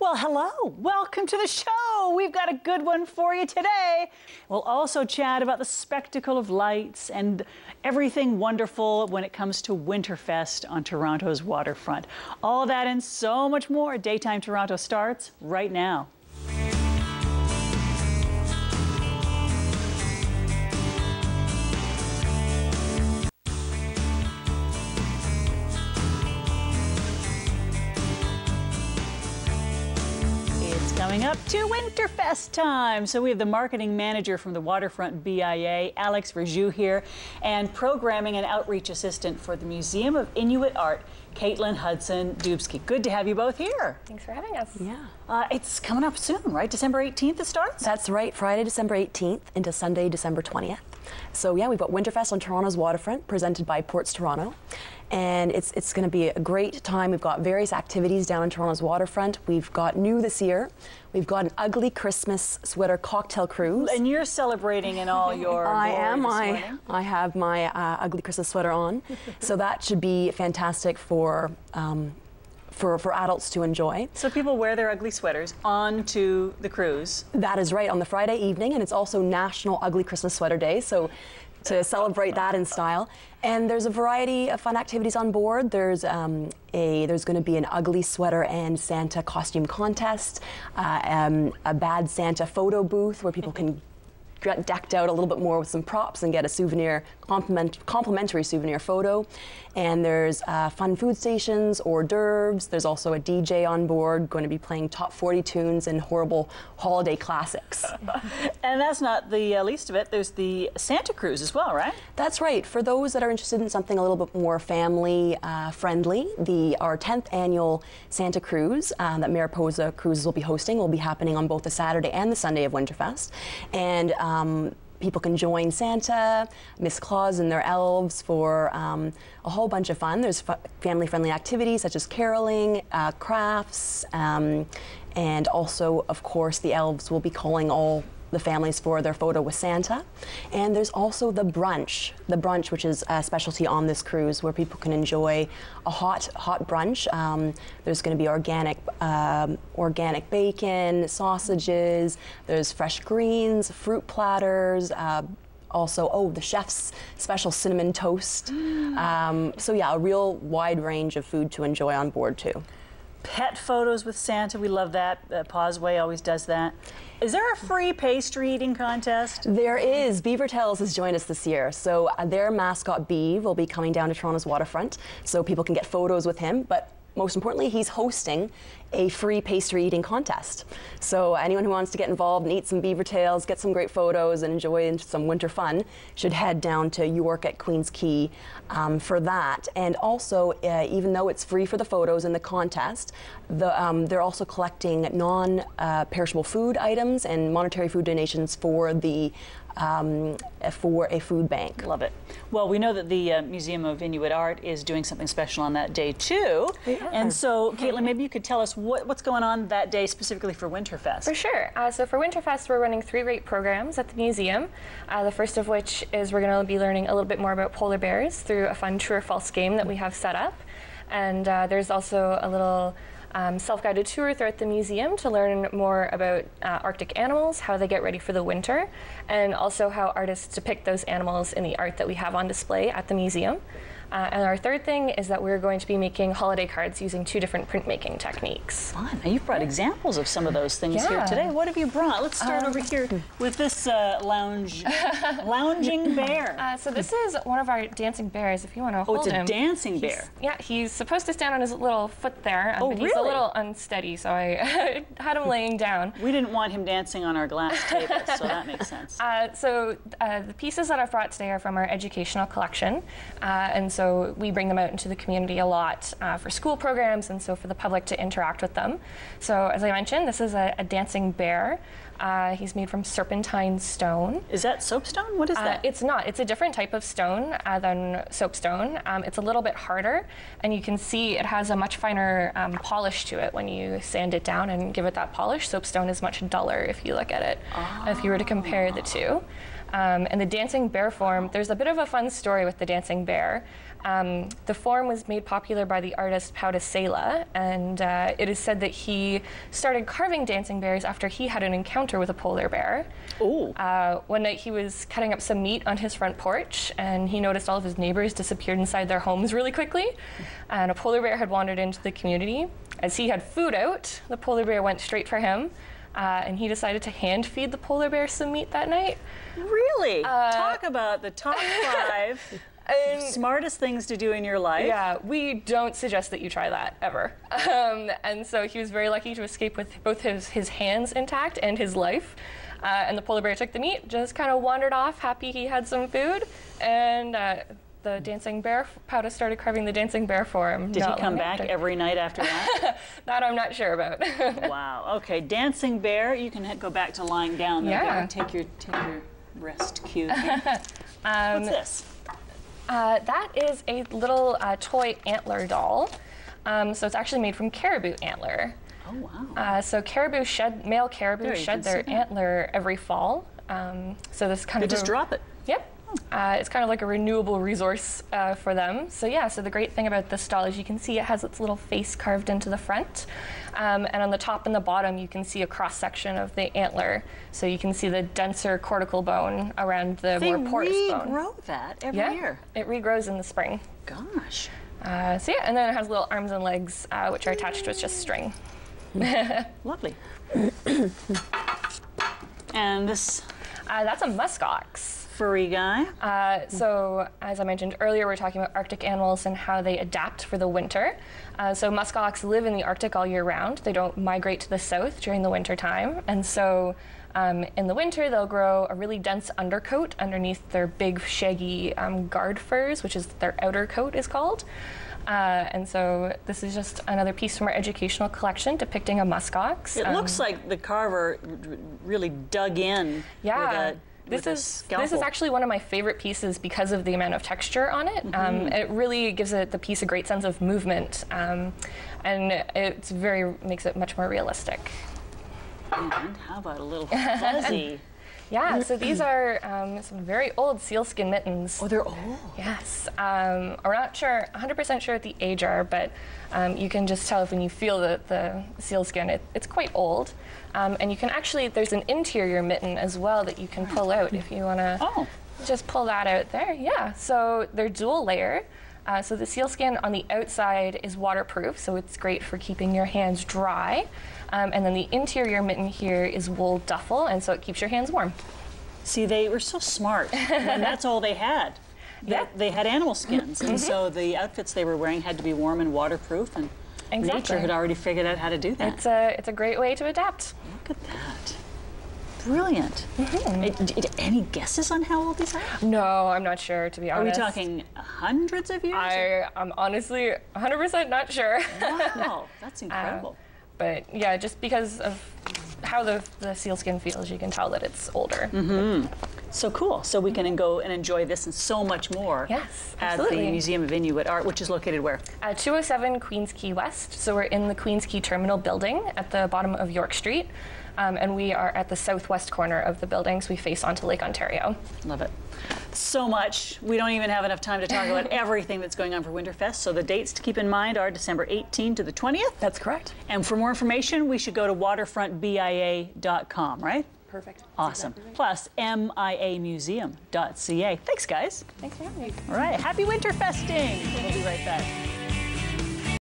Well, hello. Welcome to the show. We've got a good one for you today. We'll also chat about the spectacle of lights and everything wonderful when it comes to Winterfest on Toronto's waterfront. All that and so much more. Daytime Toronto starts right now. Coming up to Winterfest time. So we have the marketing manager from the Waterfront BIA, Alex Verjou here, and programming and outreach assistant for the Museum of Inuit Art, Caitlin Hudson-Dubsky. Good to have you both here. Thanks for having us. Yeah. It's coming up soon, right? December 18th it starts? That's right, Friday, December 18th into Sunday, December 20th. So yeah, we've got Winterfest on Toronto's waterfront, presented by Ports Toronto. And it's going to be a great time. We've got various activities down on Toronto's waterfront. We've got new this year. We've got an ugly Christmas sweater cocktail cruise. And you're celebrating in all your I am. I have my ugly Christmas sweater on. So that should be fantastic for adults to enjoy. So people wear their ugly sweaters onto the cruise. That is right, on the Friday evening, and it's also National Ugly Christmas Sweater Day, so to celebrate that in style. And there's a variety of fun activities on board. There's going to be an ugly sweater and Santa costume contest, a bad Santa photo booth where people can get decked out a little bit more with some props and get a souvenir, complimentary souvenir photo. And there's fun food stations, hors d'oeuvres. There's also a DJ on board going to be playing top 40 tunes and horrible holiday classics. And that's not the least of it. There's the Santa Cruise as well, right? That's right. For those that are interested in something a little bit more family friendly, our 10th annual Santa Cruise that Mariposa Cruises will be hosting will be happening on both the Saturday and the Sunday of Winterfest. And people can join Santa, Miss Claus and their elves for a whole bunch of fun. There's family-friendly activities such as caroling, crafts, and also, of course, the elves will be calling all the families for their photo with Santa. And there's also the brunch, which is a specialty on this cruise where people can enjoy a hot brunch. There's going to be organic bacon, sausages, there's fresh greens, fruit platters, also, the chef's special cinnamon toast. So yeah, a real wide range of food to enjoy on board too. Pet photos with Santa, we love that. Pauseway always does that. Is there a free pastry eating contest? There is. Beaver Tails has joined us this year. So their mascot Beav will be coming down to Toronto's waterfront so people can get photos with him. But most importantly, he's hosting a free pastry eating contest. So anyone who wants to get involved and eat some beaver tails, get some great photos, and enjoy some winter fun should head down to York at Queen's Quay for that. And also, even though it's free for the photos and the contest, they're also collecting non-perishable food items and monetary food donations for a food bank. Love it. Well, we know that the Museum of Inuit Art is doing something special on that day too. Yeah. And so, Caitlin, maybe you could tell us what's going on that day specifically for Winterfest. For sure. So for Winterfest, we're running 3 great programs at the museum. The first of which is we're going to be learning a little bit more about polar bears through a fun true or false game that we have set up. And there's also a little self-guided tour throughout the museum to learn more about Arctic animals, how they get ready for the winter, and also how artists depict those animals in the art that we have on display at the museum. And our third thing is that we're going to be making holiday cards using 2 different printmaking techniques. Fun. Now, you've brought examples of some of those things here today. What have you brought? Let's start over here with this lounging bear. So this is one of our dancing bears, if you want to hold him. Oh, it's a dancing bear. Yeah, he's supposed to stand on his little foot there, but he's a little unsteady, so I had him laying down. We didn't want him dancing on our glass table, so that makes sense. The pieces that I've brought today are from our educational collection, and so we bring them out into the community a lot for school programs and so for the public to interact with them. So as I mentioned, this is a dancing bear. He's made from serpentine stone. Is that soapstone? What is that? It's not. It's a different type of stone than soapstone. It's a little bit harder, and you can see it has a much finer polish to it when you sand it down and give it that polish. Soapstone is much duller if you look at it, if you were to compare the two. And the dancing bear form, there's a bit of a fun story with the dancing bear. The form was made popular by the artist Pau de Sela, and it is said that he started carving dancing bears after he had an encounter with a polar bear. Ooh. One night he was cutting up some meat on his front porch, and he noticed all of his neighbors disappeared inside their homes really quickly, and a polar bear had wandered into the community. As he had food out, the polar bear went straight for him, and he decided to hand feed the polar bear some meat that night. Really? Talk about the top 5 smartest things to do in your life. Yeah, we don't suggest that you try that ever. And so he was very lucky to escape with both his hands intact and his life. And the polar bear took the meat, just kind of wandered off, happy he had some food, and the dancing bear, Powda started carving the dancing bear for him. Did he come back every night after that? That I'm not sure about. Wow. Okay, dancing bear. You can go back to lying down. Yeah. Take your rest cue here. What's this? That is a little toy antler doll. So it's actually made from caribou antler. Oh, wow. So male caribou shed their antler every fall. So this kind They of just drop it. Yep. It's kind of like a renewable resource for them. So yeah, so the great thing about this doll is you can see it has its little face carved into the front. And on the top and the bottom, you can see a cross-section of the antler. So you can see the denser cortical bone around the more porous bone. They regrow that every year. It regrows in the spring. Gosh. So yeah, and then it has little arms and legs, which are attached with just string. Lovely. And this? That's a muskox. Furry guy. So, as I mentioned earlier, we're talking about Arctic animals and how they adapt for the winter. So muskox live in the Arctic all year round. They don't migrate to the south during the winter time. And so in the winter, they'll grow a really dense undercoat underneath their big, shaggy guard furs, which is their outer coat is called. And so this is just another piece from our educational collection depicting a muskox. It looks like the carver really dug in with a scalpel. This is actually one of my favorite pieces because of the amount of texture on it. It really gives the piece a great sense of movement, and it makes it much more realistic. And how about a little fuzzy? Yeah, so these are some very old sealskin mittens. Oh, they're old? Yes. We're not 100% sure what the age are, but you can just tell when you feel the sealskin, it's quite old. And you can actually, there's an interior mitten as well that you can pull out if you want to just pull that out there. Yeah, so they're dual layer. So the sealskin on the outside is waterproof, so it's great for keeping your hands dry. And then the interior mitten here is wool duffel, and so it keeps your hands warm. See, they were so smart, and that's all they had. Yeah. They had animal skins, and so the outfits they were wearing had to be warm and waterproof, and nature had already figured out how to do that. It's a great way to adapt. Look at that. Brilliant. Any guesses on how old these are? No, I'm not sure, to be honest. Are we talking hundreds of years? I'm honestly 100% not sure. Wow, that's incredible. But yeah, just because of how the sealskin feels, you can tell that it's older. So cool. So we can go and enjoy this and so much more at the Museum of Inuit Art, which is located where? 207 Queens Quay West. So we're in the Queens Quay Terminal building at the bottom of York Street. And we are at the southwest corner of the building, so we face onto Lake Ontario. Love it. So much. We don't even have enough time to talk about everything that's going on for Winterfest. So the dates to keep in mind are December 18th to the 20th. That's correct. And for more information, we should go to waterfrontbia.com, right? Perfect. Awesome. Exactly right. Plus, miamuseum.ca. Thanks, guys. Thanks for having me. All right. Happy Winterfesting. We'll be right back.